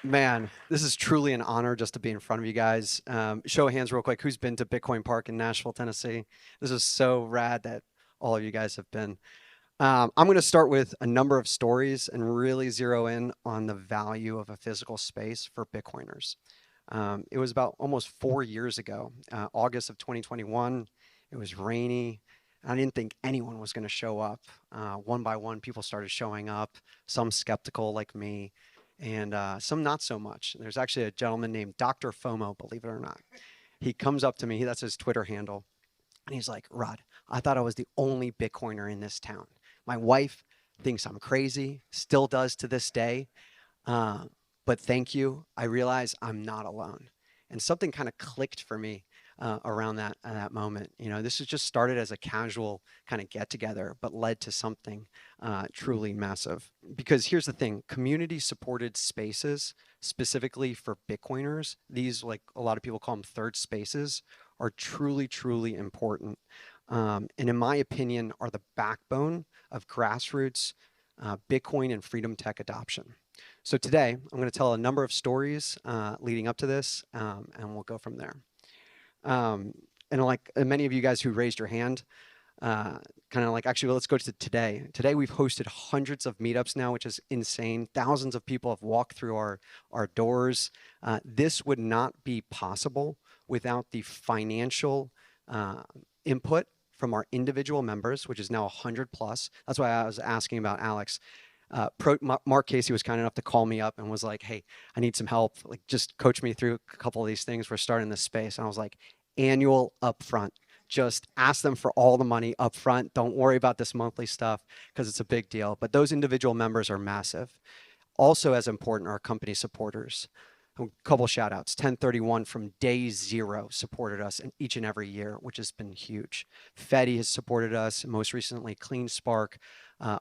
Man, this is truly an honor just to be in front of you guys. Show of hands real quick. Who's been to Bitcoin Park in Nashville, Tennessee? This is so rad that all of you guys have been. I'm going to start with a number of stories and really zero in on the value of a physical space for Bitcoiners. It was about almost 4 years ago, August of 2021. It was rainy. I didn't think anyone was going to show up. One by one, people started showing up, some skeptical like me, and some not so much. There's actually a gentleman named Dr. FOMO, believe it or not. He comes up to me, that's his Twitter handle, and he's like, Rod, I thought I was the only Bitcoiner in this town. My wife thinks I'm crazy, still does to this day. Uh, but thank you. I realize I'm not alone. And something kind of clicked for me around that moment. You know, this was just started as a casual kind of get together, but led to something truly massive. Because here's the thing: community supported spaces, specifically for Bitcoiners, these, like a lot of people call them third spaces, are truly, truly important. And in my opinion, are the backbone of grassroots Bitcoin and freedom tech adoption. So today, I'm going to tell a number of stories leading up to this, and we'll go from there. Um, and like many of you guys who raised your hand, kind of like, actually, let's go to today. Today, we've hosted hundreds of meetups now, which is insane. Thousands of people have walked through our doors. This would not be possible without the financial input from our individual members, which is now 100 plus. That's why I was asking about Alex. Mark Casey was kind enough to call me up and was like, hey, I need some help. Like, just coach me through a couple of these things. We're starting this space. And I was like, annual upfront. Just ask them for all the money upfront. Don't worry about this monthly stuff because it's a big deal. But those individual members are massive. Also as important are company supporters. A couple shout outs. 1031 from day zero supported us in each and every year, which has been huge. Fetty has supported us, most recently CleanSpark,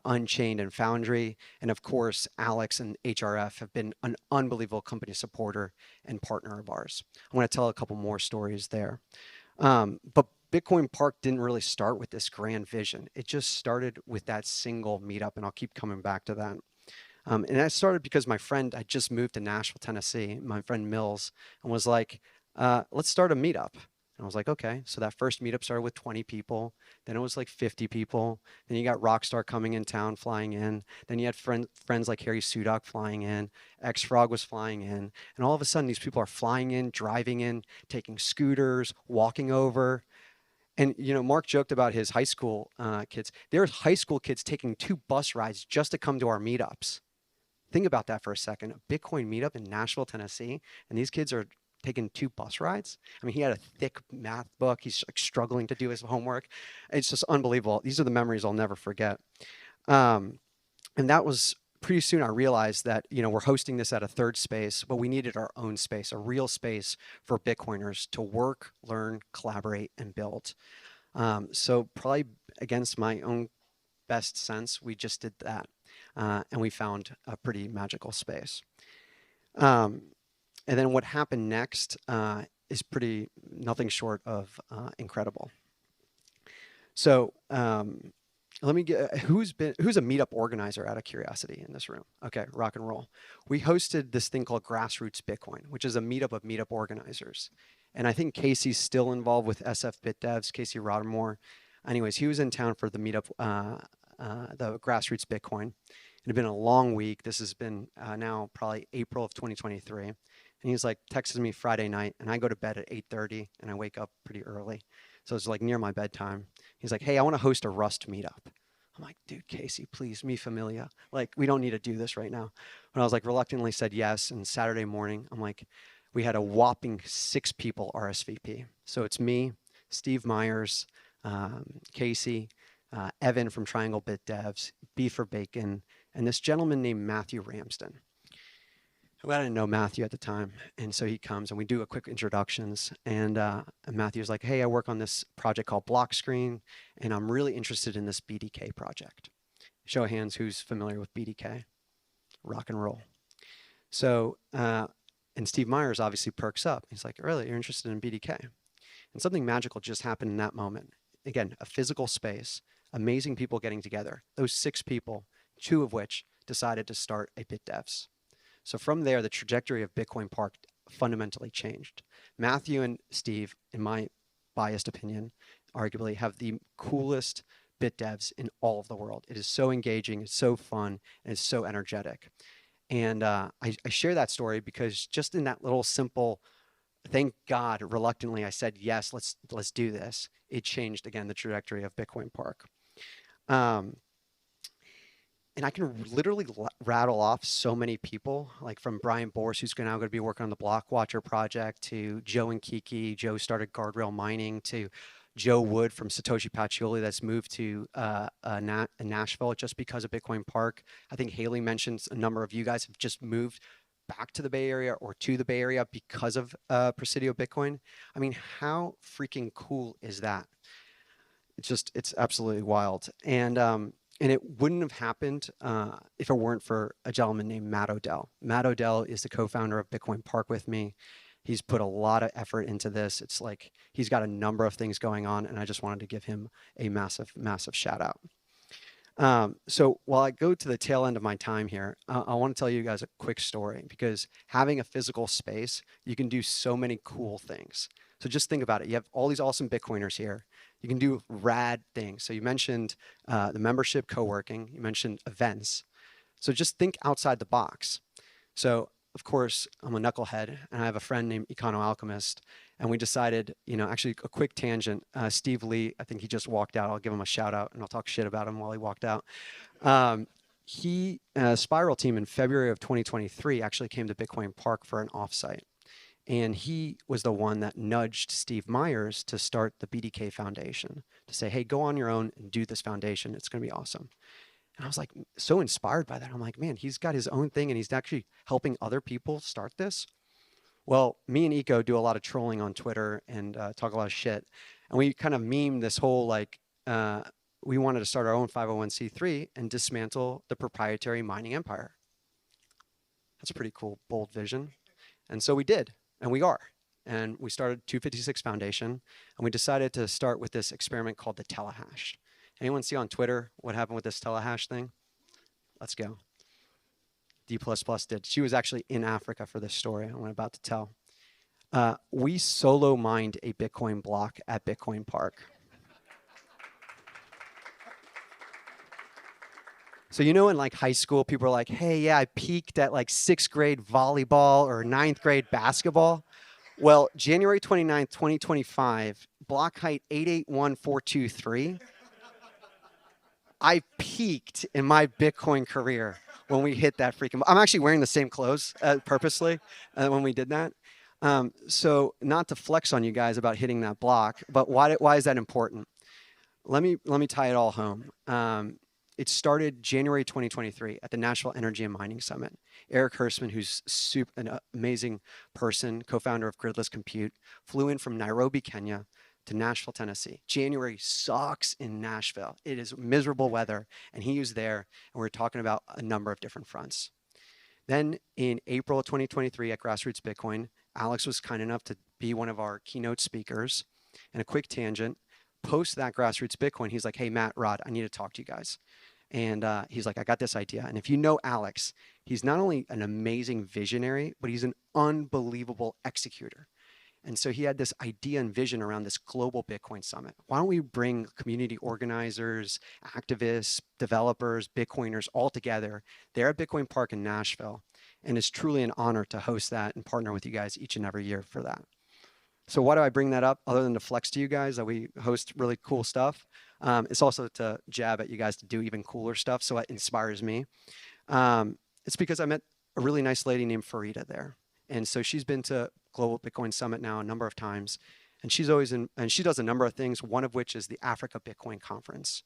Unchained, and Foundry. And of course, Alex and HRF have been an unbelievable company supporter and partner of ours. I'm going to tell a couple more stories there. But Bitcoin Park didn't really start with this grand vision. It just started with that single meetup, and I'll keep coming back to that. And that started because my friend had just moved to Nashville, Tennessee, my friend Mills, and was like, let's start a meetup. And I was like, okay. So that first meetup started with 20 people. Then it was like 50 people. Then you got Rockstar coming in town, flying in. Then you had friends like Harry Sudak flying in. X Frog was flying in. And all of a sudden, these people are flying in, driving in, taking scooters, walking over. And you know, Mark joked about his high school kids. There's high school kids taking 2 bus rides just to come to our meetups. Think about that for a second. A Bitcoin meetup in Nashville, Tennessee, and these kids are taking 2 bus rides. I mean, he had a thick math book. He's like struggling to do his homework. It's just unbelievable. These are the memories I'll never forget. Um, and that was pretty soon I realized that, you know, we're hosting this at a third space, but we needed our own space, a real space for Bitcoiners to work, learn, collaborate, and build. So probably against my own best sense, we just did that. And we found a pretty magical space. Um, and then what happened next is pretty nothing short of incredible. So let me get who's a meetup organizer out of curiosity in this room. Okay, rock and roll. We hosted this thing called Grassroots Bitcoin, which is a meetup of meetup organizers. And I think Casey's still involved with SF BitDevs, Casey Rodmore. Anyways, he was in town for the meetup, the Grassroots Bitcoin. It had been a long week. This has been now probably April of 2023. And he's like, texts me Friday night, and I go to bed at 8:30, and I wake up pretty early. So it's like near my bedtime. He's like, hey, I want to host a Rust meetup. I'm like, dude, Casey, please, mi familia. Like, we don't need to do this right now. And I was like, reluctantly said yes. And Saturday morning, I'm like, we had a whopping 6 people RSVP. So it's me, Steve Myers, Casey, Evan from Triangle Bit Devs, B for Bacon, and this gentleman named Matthew Ramsden. Well, I didn't know Matthew at the time, and so he comes and we do a quick introductions. And Matthew's like, "Hey, I work on this project called Block Screen, and I'm really interested in this BDK project." Show of hands, who's familiar with BDK? Rock and roll. So, and Steve Myers obviously perks up. He's like, "Really, you're interested in BDK?" And something magical just happened in that moment. Again, a physical space, amazing people getting together. Those 6 people, 2 of which decided to start a BitDevs. So from there, the trajectory of Bitcoin Park fundamentally changed. Matthew and Steve, in my biased opinion, arguably have the coolest bit devs in all of the world. It is so engaging, it's so fun, and it's so energetic. And I share that story because just in that little simple, thank God, reluctantly, I said, yes, let's do this. It changed, again, the trajectory of Bitcoin Park. And I can literally rattle off so many people, like from Brian Bors, who's now going to be working on the Block Watcher project, to Joe and Kiki. Joe started Guardrail Mining, to Joe Wood from Satoshi Pacioli that's moved to Nashville just because of Bitcoin Park. I think Haley mentions a number of you guys have just moved back to the Bay Area or to the Bay Area because of Presidio Bitcoin. I mean, how freaking cool is that? It's absolutely wild. And it wouldn't have happened if it weren't for a gentleman named Matt Odell. Matt Odell is the co-founder of Bitcoin Park with me. He's put a lot of effort into this. It's like he's got a number of things going on, and I just wanted to give him a massive, massive shout out. So while I go to the tail end of my time here, I want to tell you guys a quick story, because having a physical space, you can do so many cool things. So just think about it. You have all these awesome Bitcoiners here. You can do rad things. So you mentioned the membership, co-working. You mentioned events. So just think outside the box. So of course, I'm a knucklehead, and I have a friend named Econo Alchemist, and we decided, actually a quick tangent. Steve Lee, I think he just walked out. I'll give him a shout out, and I'll talk shit about him while he walked out. Spiral team in February of 2023 actually came to Bitcoin Park for an offsite. And he was the one that nudged Steve Myers to start the BDK Foundation, to say, hey, go on your own and do this foundation. It's going to be awesome. And I was like so inspired by that. I'm like, man, he's got his own thing and he's actually helping other people start this. Well, me and Eco do a lot of trolling on Twitter and talk a lot of shit. And we kind of meme this whole we wanted to start our own 501c3 and dismantle the proprietary mining empire. That's a pretty cool, bold vision. And so we did. And we are. And we started 256 Foundation, and we decided to start with this experiment called the telehash. Anyone see on Twitter what happened with this telehash thing? Let's go. D++ did. She was actually in Africa for this story I'm about to tell. We solo mined a Bitcoin block at Bitcoin Park. So in like high school, people are like, hey, yeah, I peaked at like 6th grade volleyball or 9th grade basketball. Well, January 29th, 2025, block height 881423. I peaked in my Bitcoin career when we hit that freaking. I'm actually wearing the same clothes purposely when we did that. So not to flex on you guys about hitting that block, but why is that important? Let me tie it all home. It started January 2023 at the Nashville Energy and Mining Summit. Eric Hirschman, who's an amazing person, co-founder of Gridless Compute, flew in from Nairobi, Kenya to Nashville, Tennessee. January sucks in Nashville. It is miserable weather, and he was there, and we were talking about a number of different fronts. Then in April of 2023 at Grassroots Bitcoin, Alex was kind enough to be one of our keynote speakers. And a quick tangent, post that Grassroots Bitcoin, he's like, hey, Matt, Rod, I need to talk to you guys. And he's like, I got this idea. And if you know Alex, he's not only an amazing visionary, but he's an unbelievable executor. And so he had this idea and vision around this global Bitcoin summit. Why don't we bring community organizers, activists, developers, Bitcoiners all together there at Bitcoin Park in Nashville? And it's truly an honor to host that and partner with you guys each and every year for that. So why do I bring that up other than to flex to you guys that we host really cool stuff? It's also to jab at you guys to do even cooler stuff. So it inspires me. It's because I met a really nice lady named Farida there. And so she's been to Global Bitcoin Summit now a number of times. And she's always and she does a number of things, one of which is the Africa Bitcoin Conference.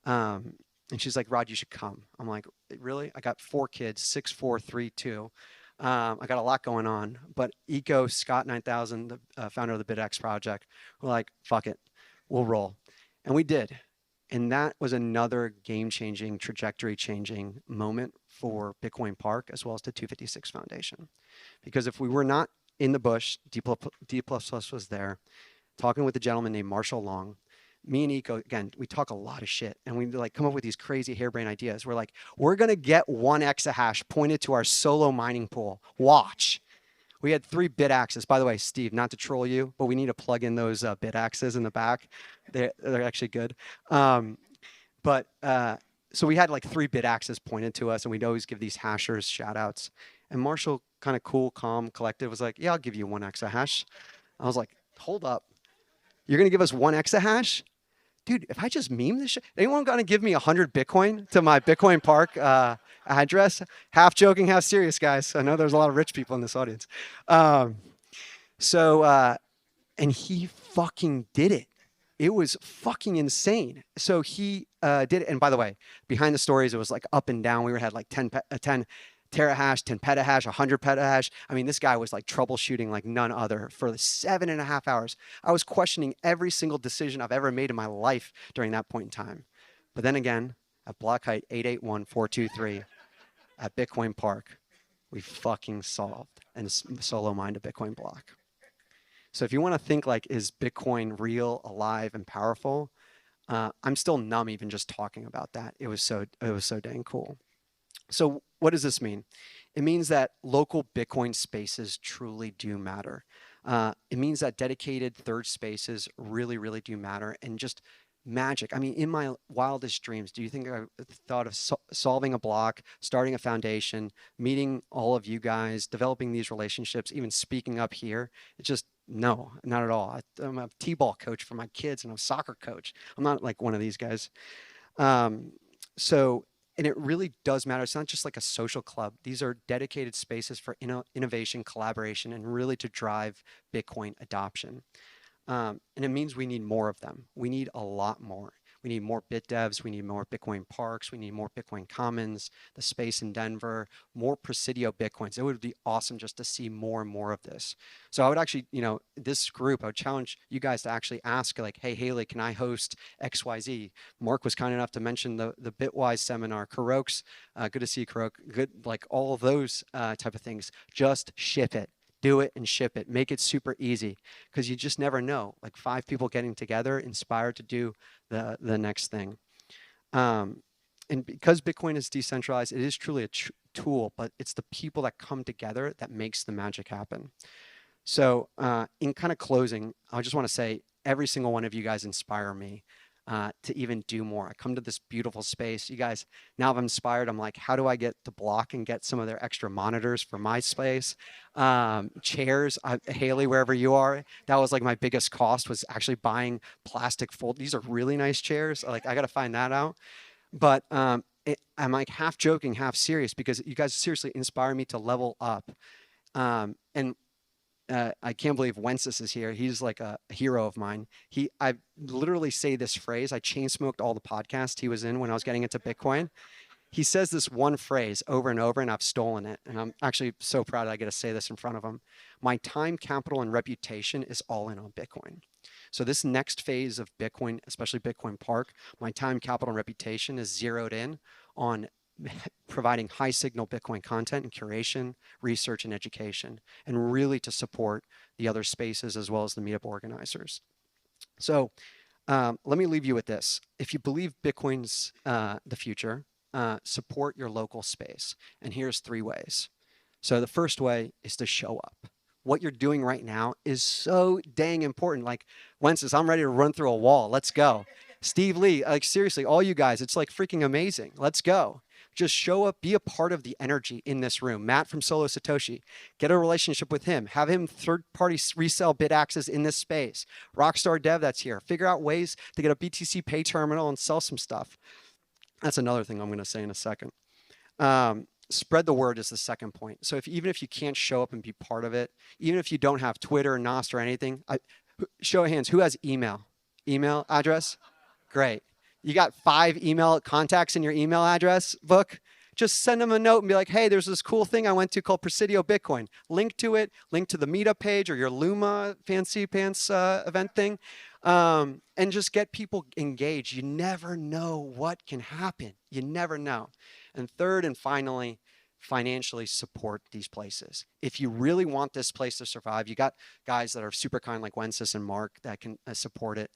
And she's like, Rod, you should come. I'm like, really? I got 4 kids, 6, 4, 3, 2. I got a lot going on, but Eco, Scott 9000, the founder of the BitX project, were like, fuck it, we'll roll. And we did. And that was another game-changing, trajectory-changing moment for Bitcoin Park as well as the 256 Foundation. Because if we were not in the bush, D++ was there, talking with a gentleman named Marshall Long. me and Eco, again, we talk a lot of shit and we like come up with these crazy harebrained ideas. We're like, we're going to get 1 exahash pointed to our solo mining pool. Watch. We had 3 bit axes. By the way, Steve, not to troll you, but we need to plug in those bit axes in the back. They're actually good. So we had like 3 bit axes pointed to us, and we'd always give these hashers shout outs. And Marshall, kind of cool, calm, collected, was like, yeah, I'll give you 1 exahash. I was like, hold up. You're going to give us 1 exahash? Dude, if I just meme this shit, anyone going to give me 100 Bitcoin to my Bitcoin Park address? Half joking, half serious, guys. I know there's a lot of rich people in this audience. And he fucking did it. It was fucking insane. So he did it. And by the way, behind the stories, it was like up and down. We had like 10 terahash, 10 petahash, 100 petahash. I mean, this guy was like troubleshooting like none other for the 7.5 hours. I was questioning every single decision I've ever made in my life during that point in time. But then again, at block height 881423 at Bitcoin Park, we fucking solved and solo mined a Bitcoin block. So if you want to think like, is Bitcoin real, alive, and powerful? I'm still numb even just talking about that. It was so dang cool. So what does this mean? It means that local Bitcoin spaces truly do matter. It means that dedicated third spaces really, really do matter. And just magic. I mean, in my wildest dreams, do you think I thought of solving a block, starting a foundation, meeting all of you guys, developing these relationships, even speaking up here? It's just, no, not at all. I'm a T-ball coach for my kids and I'm a soccer coach. I'm not like one of these guys. And it really does matter. It's not just like a social club. These are dedicated spaces for innovation, collaboration, and really to drive Bitcoin adoption. And it means we need more of them. We need a lot more. We need more bit devs. We need more Bitcoin parks. We need more Bitcoin commons, the space in Denver, more Presidio Bitcoins. It would be awesome just to see more and more of this. So I would actually, this group, I would challenge you guys to actually ask like, hey, Haley, can I host XYZ? Mark was kind enough to mention the Bitwise seminar. Kurok's, good to see you, Kurok. Good, like all of those type of things. Just ship it. Do it and ship it. Make it super easy because you just never know. Like 5 people getting together, inspired to do the next thing. And because Bitcoin is decentralized, it is truly a tool, but it's the people that come together that makes the magic happen. So in kind of closing, I just want to say every single one of you guys inspire me to even do more. I come to this beautiful space. You guys, now I'm inspired. I'm like, how do I get to Block and get some of their extra monitors for my space? Chairs, Haley, wherever you are, that was like my biggest cost was actually buying plastic fold. These are really nice chairs. Like I got to find that out. But I'm like half joking, half serious because you guys seriously inspire me to level up. I can't believe Wences is here. He's like a hero of mine. I literally say this phrase. I chain smoked all the podcasts he was in when I was getting into Bitcoin. He says this one phrase over and over, and I've stolen it. And I'm actually so proud that I get to say this in front of him. My time, capital, and reputation is all in on Bitcoin. So this next phase of Bitcoin, especially Bitcoin Park, my time, capital, and reputation is zeroed in on providing high signal Bitcoin content and curation, research, and education, and really to support the other spaces as well as the meetup organizers. So let me leave you with this. If you believe Bitcoin's the future, support your local space. And here's 3 ways. So the first way is to show up. What you're doing right now is so dang important. Like Wences, I'm ready to run through a wall. Let's go. Steve Lee, like seriously, all you guys, it's like freaking amazing. Let's go. Just show up, be a part of the energy in this room. Matt from Solo Satoshi, get a relationship with him. Have him third-party resell bit access in this space. Rockstar Dev that's here. Figure out ways to get a BTC Pay terminal and sell some stuff. That's another thing I'm going to say in a second. Spread the word is the second point. So even if you can't show up and be part of it, even if you don't have Twitter, Nost, or anything, show of hands, who has email? Email address? Great. You got 5 email contacts in your email address book? Just send them a note and be like, hey, there's this cool thing I went to called Presidio Bitcoin. Link to it, link to the meetup page or your Luma fancy pants event thing, and just get people engaged. You never know what can happen. You never know. And third and finally, financially support these places. If you really want this place to survive, you got guys that are super kind like Wences and Mark that can support it.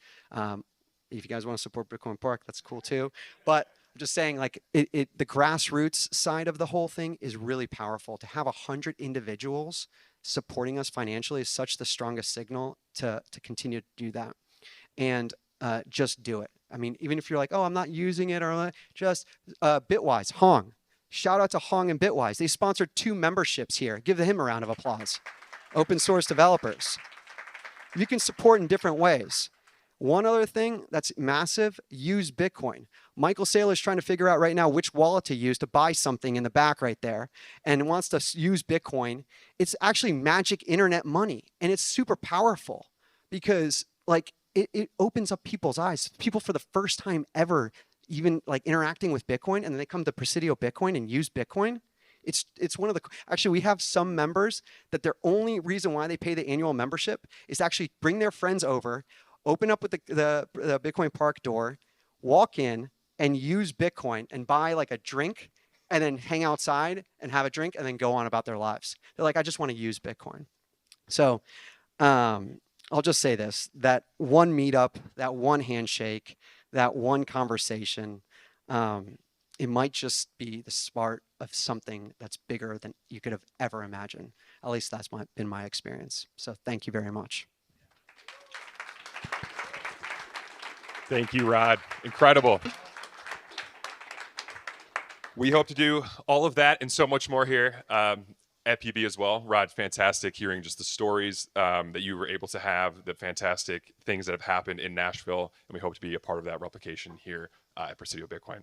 If you guys want to support Bitcoin Park, that's cool too. But I'm just saying, like, the grassroots side of the whole thing is really powerful. To have 100 individuals supporting us financially is such the strongest signal to continue to do that. And just do it. I mean, even if you're like, oh, I'm not using it, or just Bitwise, Hong. Shout out to Hong and Bitwise. They sponsored 2 memberships here. Give him a round of applause. Open source developers. You can support in different ways. One other thing that's massive, use Bitcoin. Michael Saylor is trying to figure out right now which wallet to use to buy something in the back right there and wants to use Bitcoin. It's actually magic internet money, and it's super powerful because like it opens up people's eyes. People for the first time ever even like interacting with Bitcoin, and then they come to Presidio Bitcoin and use Bitcoin. It's one of the, actually we have some members that their only reason why they pay the annual membership is to actually bring their friends over, open up with the Bitcoin Park door, walk in and use Bitcoin and buy like a drink and then hang outside and have a drink and then go on about their lives. They're like, I just want to use Bitcoin. So I'll just say this, that one meetup, that one handshake, that one conversation, it might just be the start of something that's bigger than you could have ever imagined. At least that's been my experience. So thank you very much. Thank you, Rod. Incredible. We hope to do all of that and so much more here at PB as well. Rod, fantastic hearing just the stories that you were able to have, the fantastic things that have happened in Nashville, and we hope to be a part of that replication here at Presidio Bitcoin.